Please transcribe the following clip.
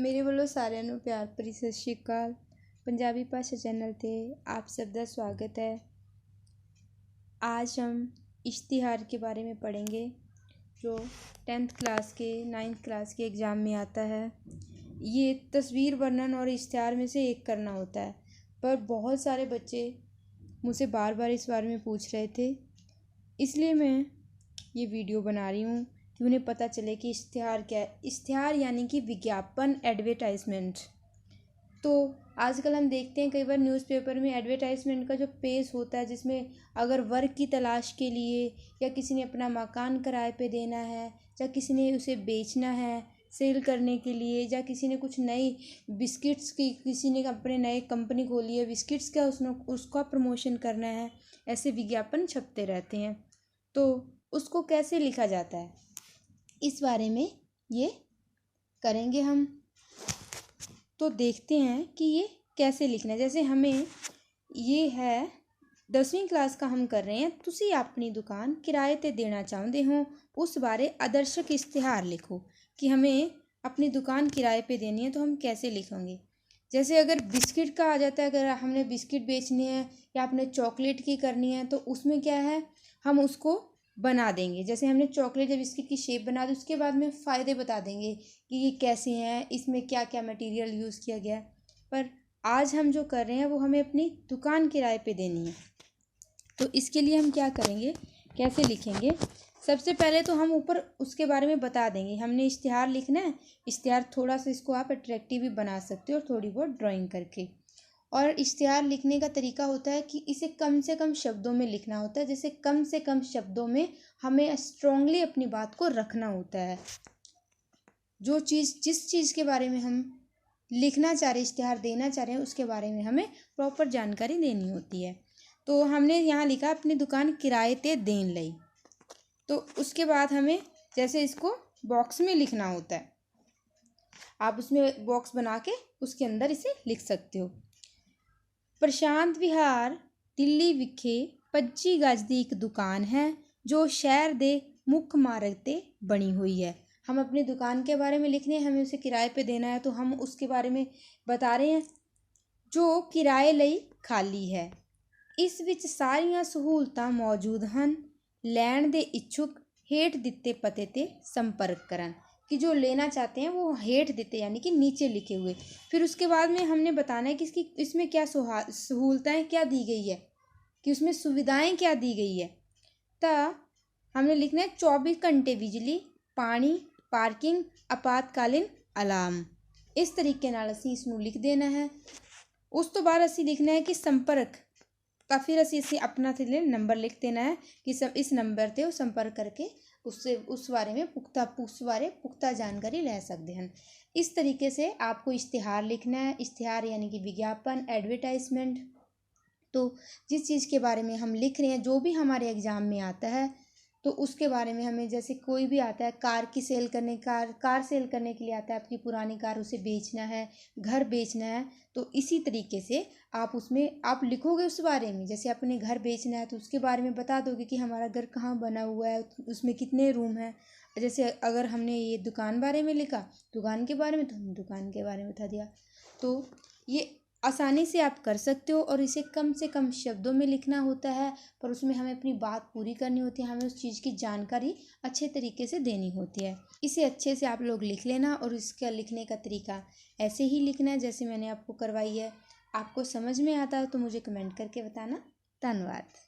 ਮੇਰੇ ਵੱਲੋਂ ਸਾਰਿਆਂ ਨੂੰ ਪਿਆਰ ਭਰੀ ਸਤਿ ਸ਼੍ਰੀ ਅਕਾਲ। पंजाबी भाषा चैनल पे आप सबका स्वागत है। आज हम इश्तिहार के बारे में पढ़ेंगे जो 10th क्लास के 9th क्लास के एग्ज़ाम में आता है। ये तस्वीर वर्णन और इश्तिहार में से एक करना होता है, पर बहुत सारे बच्चे मुझसे बार बार इस बारे में पूछ रहे थे, इसलिए मैं ये वीडियो बना रही हूँ कि उन्हें पता चले कि इश्तिहार क्या है। इश्तिहार यानी कि विज्ञापन, एडवर्टाइजमेंट। तो आजकल हम देखते हैं कई बार न्यूज़पेपर में एडवर्टाइजमेंट का जो पेज होता है, जिसमें अगर वर्क की तलाश के लिए या किसी ने अपना मकान किराए पे देना है या किसी ने उसे बेचना है सेल करने के लिए, या किसी ने कुछ नई बिस्किट्स की, किसी ने अपने नए कंपनी खोली है बिस्किट्स का, उसका प्रमोशन करना है, ऐसे विज्ञापन छपते रहते हैं। तो उसको कैसे लिखा जाता है, इस बारे में ये करेंगे हम। तो देखते हैं कि ये कैसे लिखना है। जैसे हमें ये है 10वीं क्लास का हम कर रहे हैं। तुसी अपनी दुकान किराए ते देना चाहते हो, उस बारे आदर्शक इश्तिहार लिखो कि हमें अपनी दुकान किराए पे देनी है, तो हम कैसे लिखेंगे। जैसे अगर बिस्किट का आ जाता है, अगर हमने बिस्किट बेचने हैं या अपने चॉकलेट की करनी है, तो उसमें क्या है, हम उसको बना देंगे। जैसे हमने चॉकलेट या बिस्किट की शेप बना दी, उसके बाद में फ़ायदे बता देंगे कि ये कैसे हैं, इसमें क्या क्या मटेरियल यूज़ किया गया है। पर आज हम जो कर रहे हैं वो हमें अपनी दुकान किराए पे देनी है, तो इसके लिए हम क्या करेंगे, कैसे लिखेंगे। सबसे पहले तो हम ऊपर उसके बारे में बता देंगे। हमने इश्तिहार लिखना है। इश्तिहार थोड़ा सा इसको आप अट्रैक्टिव भी बना सकते हो और थोड़ी बहुत ड्राइंग करके। और इश्तिहार लिखने का तरीका होता है कि इसे कम से कम शब्दों में लिखना होता है। जैसे कम से कम शब्दों में हमें स्ट्रांगली अपनी बात को रखना होता है। जो चीज़, जिस चीज़ के बारे में हम लिखना चाह रहे, इश्तिहार देना चाह रहे हैं, उसके बारे में हमें प्रॉपर जानकारी देनी होती है। तो हमने यहाँ लिखा अपनी दुकान किराए ते देन लई। तो उसके बाद हमें जैसे इसको बॉक्स में लिखना होता है, आप उसमें बॉक्स बना के उसके अंदर इसे लिख सकते हो। प्रशांत विहार दिल्ली विखे 25 गज की एक दुकान है जो शहर दे मुख्य मार्ग ते बनी हुई है। हम अपनी दुकान के बारे में लिख रहे हैं, हमें उसे किराए पे देना है, तो हम उसके बारे में बता रहे हैं। जो किराए लई खाली है, इस विच सारियां सहूलतां मौजूद हैं, लैण दे इच्छुक हेठ दिते पते ते संपर्क करन। कि जो लेना चाहते हैं वो हेठ देते यानी कि नीचे लिखे हुए। फिर उसके बाद में हमने बताना है कि इसमें क्या सहूलताएँ क्या दी गई है, कि उसमें सुविधाएं क्या दी गई है। तो हमने लिखना है 24 घंटे बिजली, पानी, पार्किंग, आपातकालीन अलार्म। इस तरीके नाल असीं इसनूं लिख देना है। उस तो बाद असीं लिखना है कि संपर्क, तो फिर असीं अपना थल्ले नंबर लिख देना है कि सब इस नंबर ते वो संपर्क करके उससे उस बारे में पुख्ता जानकारी ले सकते हैं। इस तरीके से आपको इश्तिहार लिखना है। इश्तिहार यानी कि विज्ञापन, एडवर्टाइजमेंट। तो जिस चीज़ के बारे में हम लिख रहे हैं, जो भी हमारे एग्ज़ाम में आता है, तो उसके बारे में हमें, जैसे कोई भी आता है कार सेल करने के लिए आता है, आपकी पुरानी कार उसे बेचना है, घर बेचना है, तो इसी तरीके से आप उसमें आप लिखोगे उस बारे में। जैसे अपने घर बेचना है तो उसके बारे में बता दोगे कि हमारा घर कहाँ बना हुआ है, उसमें कितने रूम हैं। जैसे अगर हमने ये दुकान बारे में लिखा, दुकान के बारे में, तो हमने दुकान के बारे में बता दिया। तो ये आसानी से आप कर सकते हो, और इसे कम से कम शब्दों में लिखना होता है, पर उसमें हमें अपनी बात पूरी करनी होती है, हमें उस चीज़ की जानकारी अच्छे तरीके से देनी होती है। इसे अच्छे से आप लोग लिख लेना, और इसका लिखने का तरीका ऐसे ही लिखना है जैसे मैंने आपको करवाई है। आपको समझ में आता है तो मुझे कमेंट करके बताना। धन्यवाद।